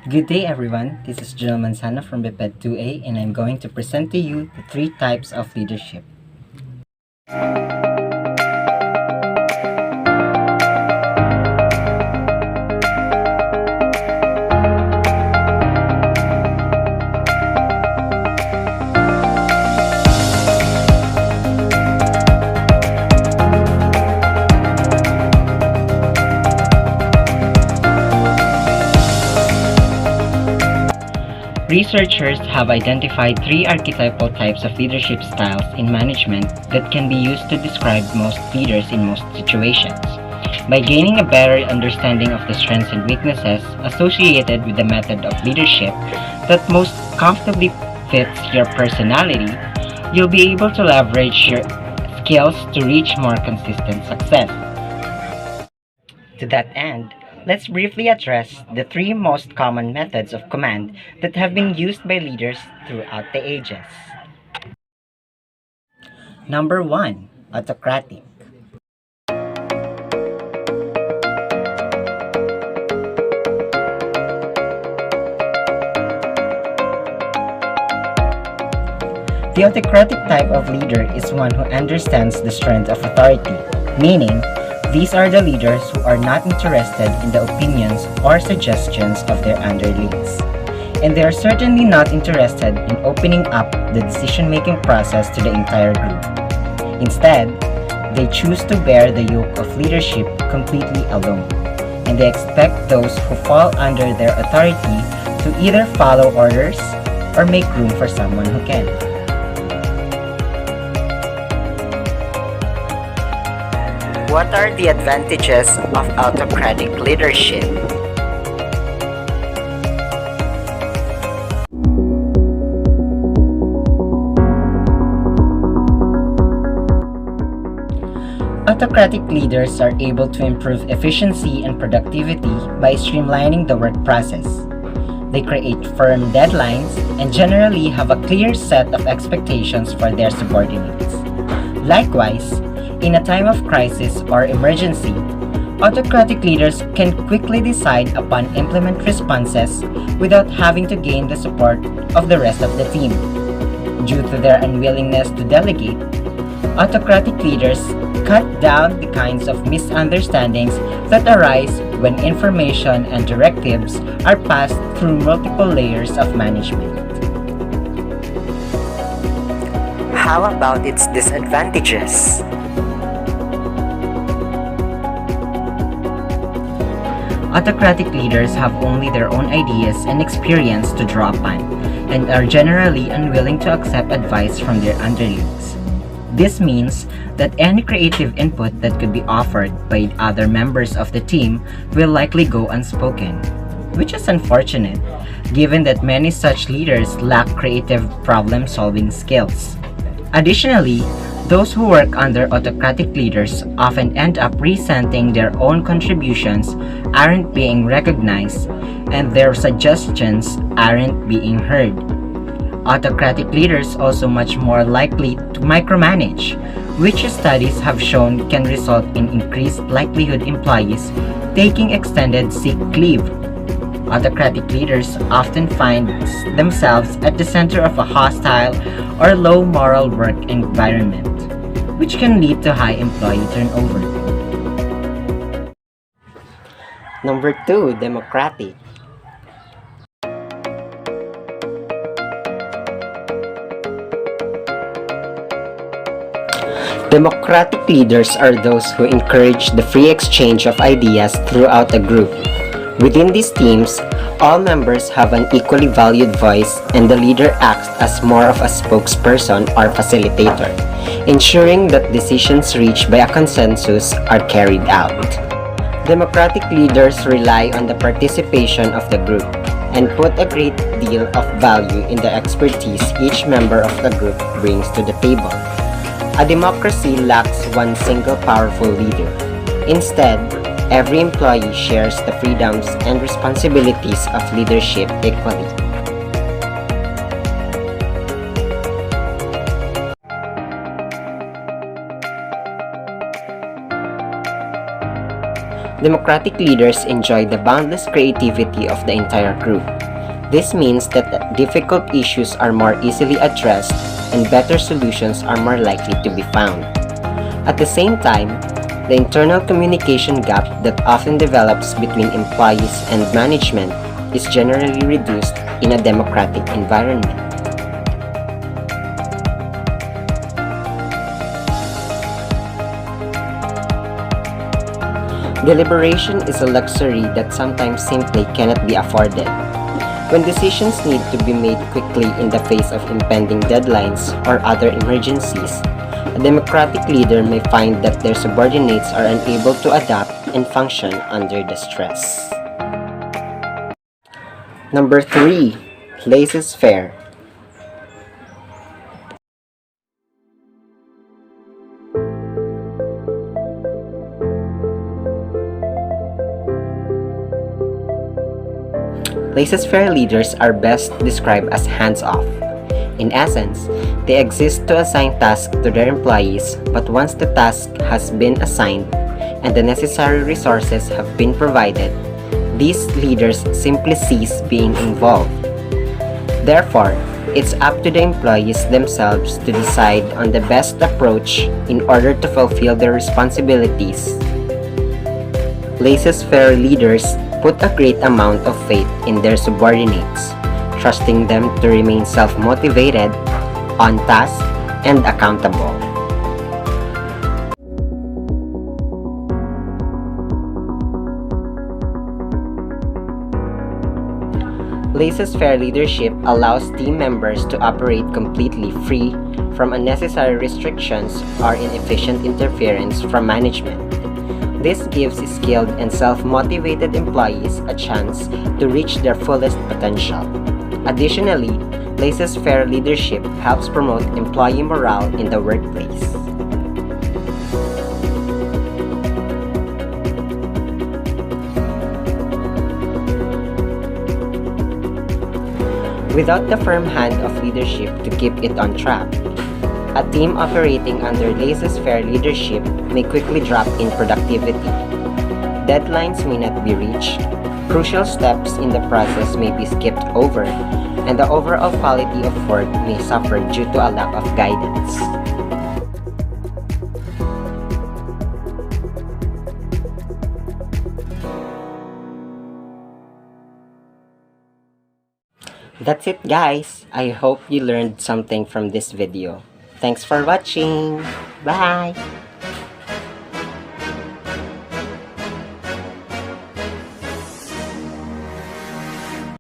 Good day everyone, this is Joel Manzano from BPED 2A and I'm going to present to you the three types of leadership. Researchers have identified three archetypal types of leadership styles in management that can be used to describe most leaders in most situations. By gaining a better understanding of the strengths and weaknesses associated with the method of leadership that most comfortably fits your personality, you'll be able to leverage your skills to reach more consistent success. To that end, let's briefly address the three most common methods of command that have been used by leaders throughout the ages. Number 1. Autocratic. The autocratic type of leader is one who understands the strength of authority, meaning these are the leaders who are not interested in the opinions or suggestions of their underlings. And they are certainly not interested in opening up the decision-making process to the entire group. Instead, they choose to bear the yoke of leadership completely alone, and they expect those who fall under their authority to either follow orders or make room for someone who can. What are the advantages of autocratic leadership? Autocratic leaders are able to improve efficiency and productivity by streamlining the work process. They create firm deadlines and generally have a clear set of expectations for their subordinates. Likewise, in a time of crisis or emergency, autocratic leaders can quickly decide upon implement responses without having to gain the support of the rest of the team. Due to their unwillingness to delegate, autocratic leaders cut down the kinds of misunderstandings that arise when information and directives are passed through multiple layers of management. How about its disadvantages? Autocratic leaders have only their own ideas and experience to draw upon, and are generally unwilling to accept advice from their underlings. This means that any creative input that could be offered by other members of the team will likely go unspoken, which is unfortunate, given that many such leaders lack creative problem-solving skills. Additionally, those who work under autocratic leaders often end up resenting their own contributions aren't being recognized and their suggestions aren't being heard. Autocratic leaders also much more likely to micromanage, which studies have shown can result in increased likelihood employees taking extended sick leave. Autocratic leaders often find themselves at the center of a hostile or low moral work environment, which can lead to high employee turnover. Number 2, democratic. Democratic leaders are those who encourage the free exchange of ideas throughout a group. Within these teams, all members have an equally valued voice and the leader acts as more of a spokesperson or facilitator, ensuring that decisions reached by a consensus are carried out. Democratic leaders rely on the participation of the group and put a great deal of value in the expertise each member of the group brings to the table. A democracy lacks one single powerful leader. Instead, every employee shares the freedoms and responsibilities of leadership equally. Democratic leaders enjoy the boundless creativity of the entire group. This means that difficult issues are more easily addressed and better solutions are more likely to be found. At the same time, the internal communication gap that often develops between employees and management is generally reduced in a democratic environment. Deliberation is a luxury that sometimes simply cannot be afforded. When decisions need to be made quickly in the face of impending deadlines or other emergencies, a democratic leader may find that their subordinates are unable to adapt and function under the stress. Number 3. Laissez-faire. Laissez-faire leaders are best described as hands-off. In essence, they exist to assign tasks to their employees, but once the task has been assigned and the necessary resources have been provided, these leaders simply cease being involved. Therefore, it's up to the employees themselves to decide on the best approach in order to fulfill their responsibilities. Laissez-faire leaders put a great amount of faith in their subordinates, trusting them to remain self-motivated, on task, and accountable. Laissez-faire leadership allows team members to operate completely free from unnecessary restrictions or inefficient interference from management. This gives skilled and self-motivated employees a chance to reach their fullest potential. Additionally, laissez-faire leadership helps promote employee morale in the workplace. Without the firm hand of leadership to keep it on track, a team operating under laissez-faire leadership may quickly drop in productivity. Deadlines may not be reached, crucial steps in the process may be skipped over, and the overall quality of work may suffer due to a lack of guidance. That's it, guys. I hope you learned something from this video. Thanks for watching. Bye!